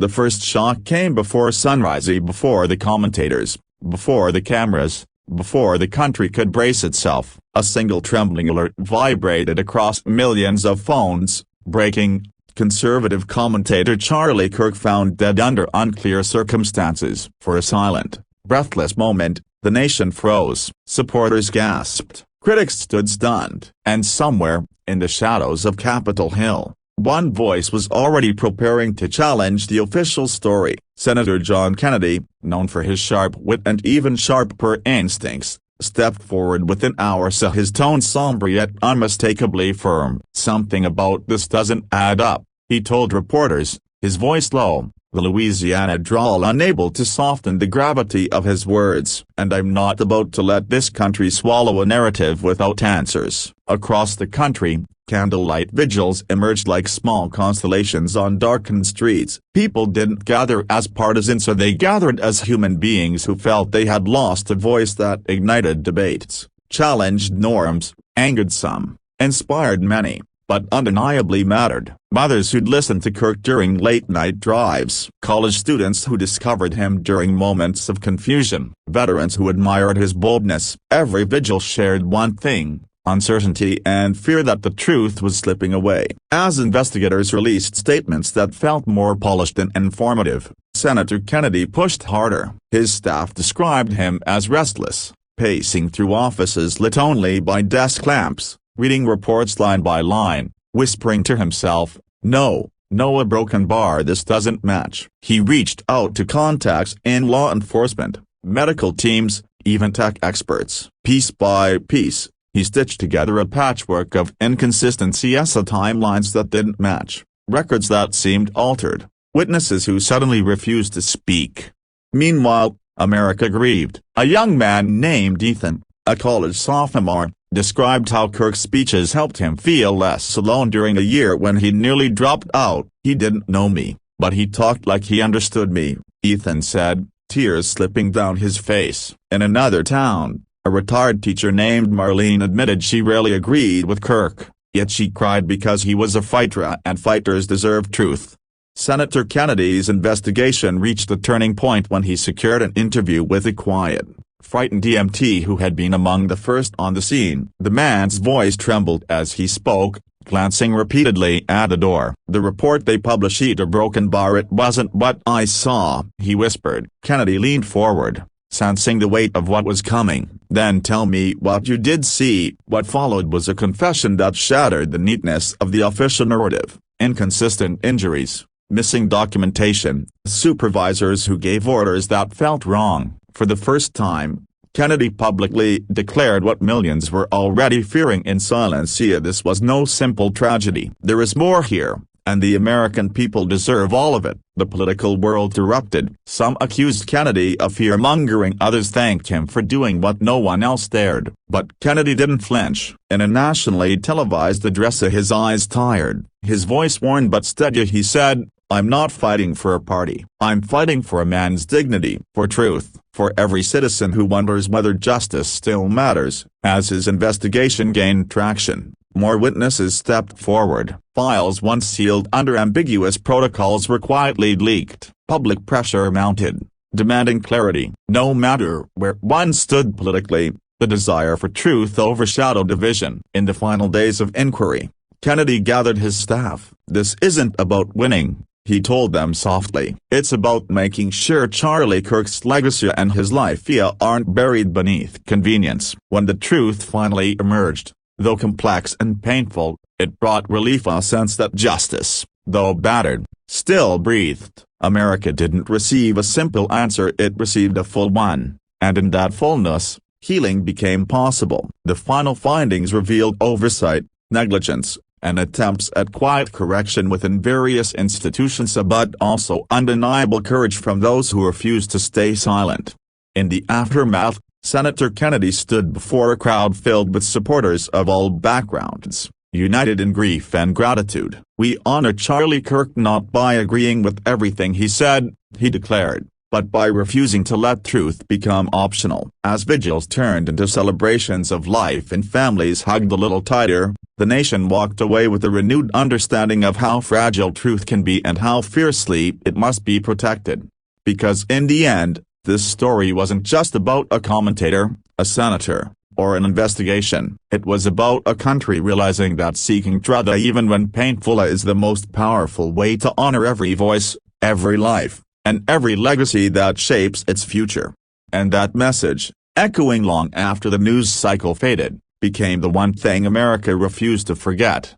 The first shock came before sunrise, before the commentators, before the cameras, before the country could brace itself. A single trembling alert vibrated across millions of phones. Breaking: conservative commentator Charlie Kirk found dead under unclear circumstances. For a silent, breathless moment, the nation froze. Supporters gasped, critics stood stunned. And somewhere, in the shadows of Capitol Hill, one voice was already preparing to challenge the official story. Senator John Kennedy, known for his sharp wit and even sharper instincts, stepped forward within hours, his tone somber yet unmistakably firm. "Something about this doesn't add up," he told reporters, his voice low, the Louisiana drawl unable to soften the gravity of his words. "And I'm not about to let this country swallow a narrative without answers." Across the country, candlelight vigils emerged like small constellations on darkened streets. People didn't gather as partisans, so they gathered as human beings who felt they had lost a voice that ignited debates, challenged norms, angered some, inspired many, but undeniably mattered. Mothers who'd listened to Kirk during late-night drives, college students who discovered him during moments of confusion, veterans who admired his boldness. Every vigil shared one thing: uncertainty and fear that the truth was slipping away. As investigators released statements that felt more polished and informative, Senator Kennedy pushed harder. His staff described him as restless, pacing through offices lit only by desk lamps, reading reports line by line, whispering to himself, "No, a broken bar, this doesn't match." He reached out to contacts in law enforcement, medical teams, even tech experts. Piece by piece, he stitched together a patchwork of inconsistencies, timelines that didn't match, records that seemed altered, witnesses who suddenly refused to speak. Meanwhile, America grieved. A young man named Ethan, a college sophomore, described how Kirk's speeches helped him feel less alone during a year when he nearly dropped out. "He didn't know me, but he talked like he understood me," Ethan said, tears slipping down his face. In another town, a retired teacher named Marlene admitted she rarely agreed with Kirk, yet she cried because he was a fighter and fighters deserve truth. Senator Kennedy's investigation reached a turning point when he secured an interview with a quiet, frightened EMT who had been among the first on the scene. The man's voice trembled as he spoke, glancing repeatedly at the door. "The report they published, a broken bar, it wasn't what I saw," he whispered. Kennedy leaned forward, sensing the weight of what was coming. "Then tell me what you did see." What followed was a confession that shattered the neatness of the official narrative. Inconsistent injuries, missing documentation, supervisors who gave orders that felt wrong. For the first time, Kennedy publicly declared what millions were already fearing in silence: this was no simple tragedy. There is more here, and the American people deserve all of it. The political world erupted. Some accused Kennedy of fear-mongering, others thanked him for doing what no one else dared. But Kennedy didn't flinch. In a nationally televised address, his eyes tired, his voice worn but steady, he said, "I'm not fighting for a party. I'm fighting for a man's dignity, for truth, for every citizen who wonders whether justice still matters." As his investigation gained traction, more witnesses stepped forward. Files once sealed under ambiguous protocols were quietly leaked. Public pressure mounted, demanding clarity. No matter where one stood politically, the desire for truth overshadowed division. In the final days of inquiry, Kennedy gathered his staff. "This isn't about winning," he told them softly. "It's about making sure Charlie Kirk's legacy and his life aren't buried beneath convenience." When the truth finally emerged, though complex and painful, it brought relief, a sense that justice, though battered, still breathed. America didn't receive a simple answer, it received a full one, and in that fullness, healing became possible. The final findings revealed oversight, negligence, and attempts at quiet correction within various institutions, but also undeniable courage from those who refused to stay silent. In the aftermath, Senator Kennedy stood before a crowd filled with supporters of all backgrounds, united in grief and gratitude. "We honor Charlie Kirk not by agreeing with everything he said," he declared, but by refusing to let truth become optional. As vigils turned into celebrations of life and families hugged a little tighter, the nation walked away with a renewed understanding of how fragile truth can be and how fiercely it must be protected. Because in the end, this story wasn't just about a commentator, a senator, or an investigation. It was about a country realizing that seeking truth even when painful is the most powerful way to honor every voice, every life, and every legacy that shapes its future. And that message, echoing long after the news cycle faded, became the one thing America refused to forget.